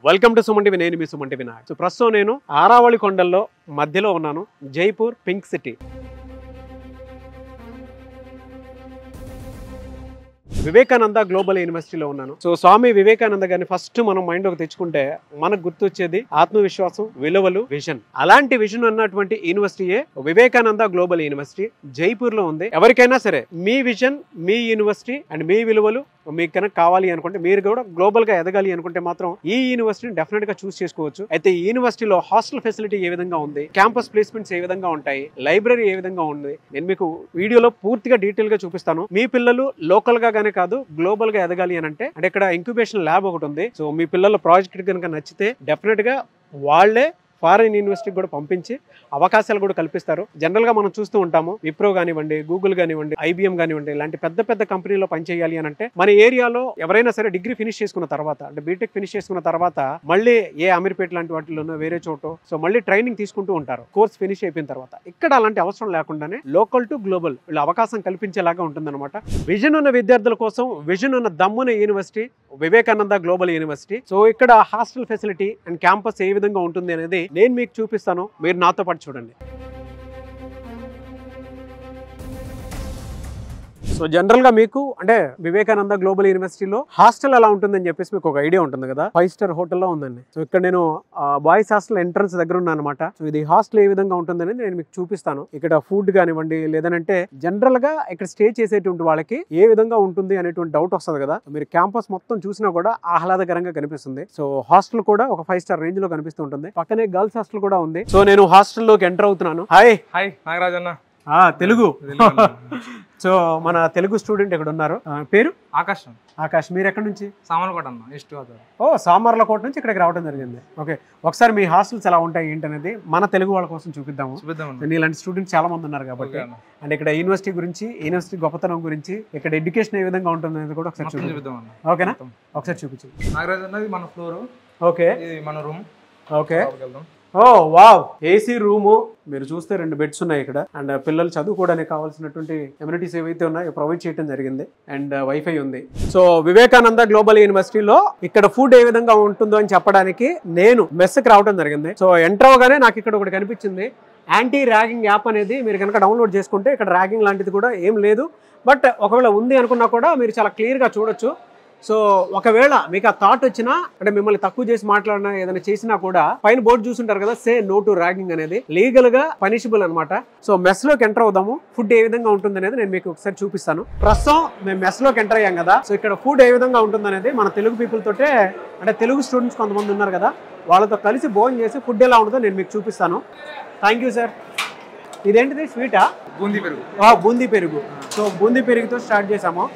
Welcome to Suman TV. నేను మీ Suman TV Naik. So ప్రస్తుతం నేను ఆరావళి కొండల్లో మధ్యలో ఉన్నాను, Jaipur pink city. Vivekananda global యూనివర్సిటీలో ఉన్నాను. సో స్వామి వివేకానంద గారిని ఫస్ట్ మనం మైండ్ లోకి తెచ్చుకుంటే మనకు గుర్తొచ్చేది ఆత్మవిశ్వాసం, విలువలు, విజన్. అలాంటి విజన్ ఉన్నటువంటి యూనివర్సిటీయే వివేకానంద గ్లోబల్ యూనివర్సిటీ జైపూర్ లో ఉంది. ఎవరికైనా సరే మీ విజన్, మీ యూనివర్సిటీ అండ్ మీ విలువలు మీకు కనుక కావాలి అనుకుంటే, మీరు కూడా గ్లోబల్ గా ఎదగాలి అనుకుంటే మాత్రం ఈ యూనివర్సిటీని డెఫినెట్ గా చూస్ చేసుకోవచ్చు. అయితే ఈ యూనివర్సిటీలో హాస్టల్ ఫెసిలిటీ ఏ విధంగా ఉంది, క్యాంపస్ ప్లేస్మెంట్స్ ఏ విధంగా ఉంటాయి, లైబ్రరీ ఏ విధంగా ఉంది, నేను మీకు వీడియోలో పూర్తిగా డీటెయిల్ గా చూపిస్తాను. మీ పిల్లలు లోకల్ గా గానే కాదు గ్లోబల్ గా ఎదగాలి అని అంటే ఇక్కడ ఇంక్యుబేషన్ ల్యాబ్ ఒకటి ఉంది. సో మీ పిల్లల ప్రాజెక్ట్ కనుక నచ్చితే డెఫినెట్ గా వాళ్ళే ఫారిన్ యూనివర్సిటీకి కూడా పంపించి అవకాశాలు కూడా కల్పిస్తారు. జనరల్ గా మనం చూస్తూ ఉంటాము, విప్రో కానివ్వండి, గూగుల్ కానివ్వండి, IBM కానివ్వండి, ఇలాంటి పెద్ద పెద్ద కంపెనీలో పనిచేయాలి అని అంటే మన ఏరియాలో ఎవరైనా సరే డిగ్రీ ఫినిష్ చేసుకున్న తర్వాత అంటే బీటెక్ ఫినిష్ చేసుకున్న తర్వాత మళ్ళీ ఏ అమీర్పేట్ లాంటి వాటిలోనో వేరే చోట సో మళ్ళీ ట్రైనింగ్ తీసుకుంటూ ఉంటారు కోర్స్ ఫినిష్ అయిపోయిన తర్వాత. ఇక్కడ అలాంటి అవసరం లేకుండానే లోకల్ టు గ్లోబల్ వీళ్ళు అవకాశం కల్పించేలాగా ఉంటుందన్నమాట. విజన్ ఉన్న విద్యార్థుల కోసం విజన్ ఉన్న దమ్మున university Vivekananda global university. So ఇక్కడ హాస్టల్ ఫెసిలిటీ అండ్ క్యాంపస్ ఏ విధంగా ఉంటుంది అనేది నేను మీకు చూపిస్తాను, మీరు నాతో పాటు చూడండి. సో జనరల్ గా మీకు అంటే వివేకానంద గ్లోబల్ యూనివర్సిటీలో హాస్టల్ ఎలా ఉంటుందని చెప్పేసి మీకు ఒక ఐడియా ఉంటుంది కదా. 5 స్టార్ హోటల్లో ఉందండి. సో ఇక్కడ నేను బాయ్స్ హాస్టల్ ఎంట్రన్స్ దగ్గర ఉన్నాను అనమాట. సో ఇది హాస్టల్ ఏ విధంగా ఉంటుందని నేను మీకు చూపిస్తాను. ఇక్కడ ఫుడ్ కానివ్వండి, లేదంటే జనరల్ గా ఇక్కడ స్టే చేసేటువంటి వాళ్ళకి ఏ విధంగా ఉంటుంది అనేటువంటి డౌట్ వస్తుంది కదా. మీరు క్యాంపస్ మొత్తం చూసినా కూడా ఆహ్లాదకరంగా కనిపిస్తుంది. సో హాస్టల్ కూడా ఒక 5 స్టార్ రేంజ్ లో కనిపిస్తూ ఉంటుంది. పక్కనే గర్ల్స్ హాస్టల్ కూడా ఉంది. సో నేను హాస్టల్లోకి ఎంటర్ అవుతున్నాను. హాయ్ హాయ్ నాగరాజ్ అన్న. తెలుగు. సో మన తెలుగు స్టూడెంట్ ఇక్కడ ఉన్నారు. పేరు ఆకాష్. ఆకాష్, మీరు ఎక్కడి నుంచి? సామర్లకోట అన్న, ఈస్ట్ గోదావరి. సామర్లకోట నుంచి ఇక్కడికి రావడం జరిగింది. ఓకే, ఒకసారి మీ హాస్టల్స్ ఎలా ఉంటాయి ఏంటనేది మన తెలుగు వాళ్ళ కోసం చూపిద్దాము. ఇలాంటి స్టూడెంట్స్ చాలా మంది ఉన్నారు కాబట్టి. అండ్ ఇక్కడ యూనివర్సిటీ గురించి, యూనివర్సిటీ గొప్పతనం గురించి, ఇక్కడ ఎడ్యుకేషన్ ఏ విధంగా ఉంటుంది అనేది కూడా ఒకసారి చూపిద్దాం. ఓకేనా, ఒకసారి చూపించు. నాగరాజ్ అన్నది మన ఫ్లోర్. ఓకే, ఇది మన రూమ్. ఓకే. ఓ వావ్, ఏసీ రూము. మీరు చూస్తే 2 బెడ్స్ ఉన్నాయి ఇక్కడ. అండ్ పిల్లలు చదువుకోవడానికి కావాల్సినటువంటి ఎమ్యూనిటీస్ ఏవైతే ఉన్నాయో ప్రొవైడ్ చేయడం జరిగింది. అండ్ వైఫై ఉంది. సో వివేకానంద గ్లోబల్ యూనివర్సిటీలో ఇక్కడ ఫుడ్ ఏ విధంగా ఉంటుందో అని చెప్పడానికి నేను మెస్కి రావడం జరిగింది. సో ఎంటర్ అవగానే నాకు ఇక్కడ ఒకటి కనిపించింది, యాంటీ ర్యాగింగ్ యాప్ అనేది. మీరు కనుక డౌన్లోడ్ చేసుకుంటే ఇక్కడ ర్యాగింగ్ లాంటిది కూడా ఏం లేదు. బట్ ఒకవేళ ఉంది అనుకున్నా కూడా మీరు చాలా క్లియర్గా చూడొచ్చు. సో ఒకవేళ మీకు ఆ థాట్ వచ్చినా అంటే మిమ్మల్ని తక్కువ చేసి మాట్లాడినా ఏదైనా చేసినా కూడా పైన బోర్డు చూసుంటారు కదా, సే నో టు ర్యాగింగ్ అనేది లీగల్ గా పనిషబుల్ అనమాట. సో మెస్ లోకి ఎంటర్ అవుదాము. ఫుడ్ ఏ విధంగా ఉంటుంది అనేది నేను మీకు ఒకసారి చూపిస్తాను. ప్రస్తుతం మేము మెస్ లోకి ఎంటర్ అయ్యాం కదా. సో ఇక్కడ ఫుడ్ ఏ విధంగా ఉంటుంది అనేది మన తెలుగు పీపుల్ తోటే అంటే తెలుగు స్టూడెంట్స్ కొంతమంది ఉన్నారు కదా, వాళ్ళతో కలిసి భోజనం చేసి ఫుడ్ ఎలా ఉంటుందో నేను మీకు చూపిస్తాను. Thank you sir. ఇదేంటిది, స్వీటా? బూందీ పెరుగు. బూందీ పెరుగు. సో బూందీ పెరుగుతో స్టార్ట్ చేసాము.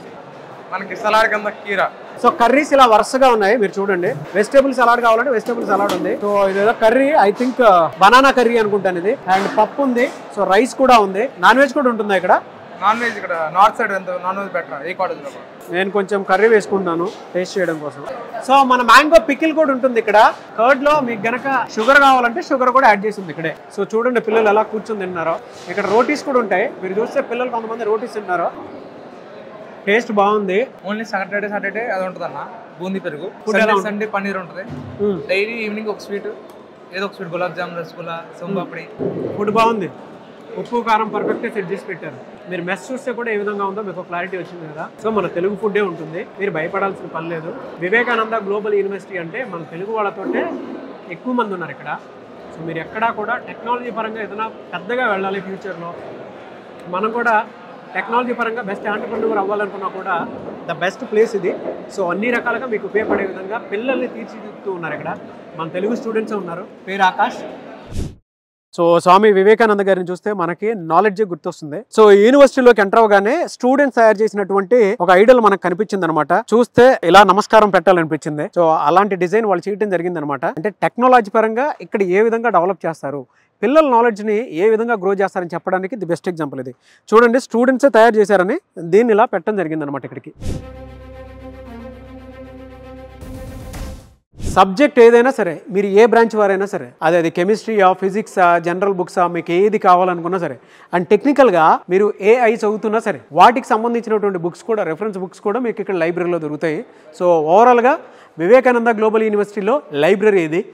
మనకి సలాడ్ కింద కీరా. సో కర్రీస్ ఇలా వరుసగా ఉన్నాయి, మీరు చూడండి. వెజిటేబుల్ సలాడ్ కావాలంటే వెజిటేబుల్ సలాడ్ ఉంది. సో ఇదేదో curry, I think banana curry అనుకుంటాను ఇది. అండ్ పప్పు ఉంది. సో రైస్ కూడా ఉంది. నాన్ వెజ్ కూడా ఉంటుందా ఇక్కడ? నాన్ వెజ్ ఇక్కడ నార్త్ సైడ్ ఎంత నాన్ వెజ్ బెటర్. ఏ కాలేజ్ లో నేను కొంచెం కర్రీ వేసుకుంటాను టేస్ట్ చేయడం కోసం. సో మన మ్యాంగో పికిల్ కూడా ఉంటుంది ఇక్కడ. కర్డ్ లో మీకు గనక షుగర్ కావాలంటే షుగర్ కూడా యాడ్ చేసింది ఇక్కడే. సో చూడండి పిల్లలు ఎలా కూర్చొని తిన్నారో. ఇక్కడ రోటీస్ కూడా ఉంటాయి. మీరు చూస్తే పిల్లలు కొంతమంది రోటీస్ తిన్నారు. టేస్ట్ బాగుంది. ఓన్లీ సాటర్డే అది ఉంటుంది అన్న బూందీ పెరుగు. సండే పన్నీర్ ఉంటుంది. డైలీ ఈవినింగ్ ఒక స్వీట్, ఏదో ఒక స్వీట్, గులాబ్ జామ్, రసగుల్లా, సోంపాపిడి. ఫుడ్ బాగుంది. ఉప్పు కారం పర్ఫెక్ట్ సెట్ చేసి పెట్టారు. మీరు మెస్ చూస్తే కూడా ఏ విధంగా ఉందో మీకు క్లారిటీ వచ్చింది కదా. సో మన తెలుగు ఫుడ్డే ఉంటుంది, మీరు భయపడాల్సిన పని లేదు. వివేకానంద గ్లోబల్ యూనివర్సిటీ అంటే మన తెలుగు వాళ్ళతోటే ఎక్కువ మంది ఉన్నారు ఇక్కడ. సో మీరు ఎక్కడా కూడా టెక్నాలజీ పరంగా ఏదైనా పెద్దగా వెళ్ళాలి ఫ్యూచర్లో, మనం కూడా టెక్నాలజీ పరంగా బెస్ట్ ఆంటర్‌ప్రెన్యూర్ అవ్వాలనుకున్నా కూడా ద బెస్ట్ ప్లేస్ ఇది. సో అన్ని రకాలుగా మీకు ఉపయోగపడే విధంగా పిల్లల్ని తీర్చిదిద్దుతూ ఉన్నారు ఇక్కడ. మన తెలుగు స్టూడెంట్స్ ఉన్నారు. పేరు ఆకాష్. సో స్వామి వివేకానంద గారిని చూస్తే మనకి నాలెడ్జ్ గుర్తొస్తుంది. సో యూనివర్సిటీలోకి ఎంటర్ అవగానే స్టూడెంట్స్ తయారు చేసినటువంటి ఒక ఐడల్ మనకు కనిపించింది అనమాట. చూస్తే ఇలా నమస్కారం పెట్టాలనిపించింది. సో అలాంటి డిజైన్ వాళ్ళు చేయడం జరిగింది అనమాట. అంటే టెక్నాలజీ పరంగా ఇక్కడ ఏ విధంగా డెవలప్ చేస్తారు, పిల్లల నాలెడ్జ్ని ఏ విధంగా గ్రో చేస్తారని చెప్పడానికి ది బెస్ట్ ఎగ్జాంపుల్ ఇది. చూడండి, స్టూడెంట్సే తయారు చేశారని దీన్ని ఇలా పెట్టడం జరిగింది అనమాట ఇక్కడికి. సబ్జెక్ట్ ఏదైనా సరే, మీరు ఏ బ్రాంచ్ వారైనా సరే, అది కెమిస్ట్రీయా, ఫిజిక్సా, జనరల్ బుక్సా, మీకు ఏది కావాలనుకున్నా సరే, అండ్ టెక్నికల్గా మీరు AI చదువుతున్నా సరే, వాటికి సంబంధించినటువంటి బుక్స్ కూడా, రెఫరెన్స్ బుక్స్ కూడా మీకు ఇక్కడ లైబ్రరీలో దొరుకుతాయి. సో ఓవరాల్గా వివేకానంద గ్లోబల్ యూనివర్సిటీలో లైబ్రరీ ఇది.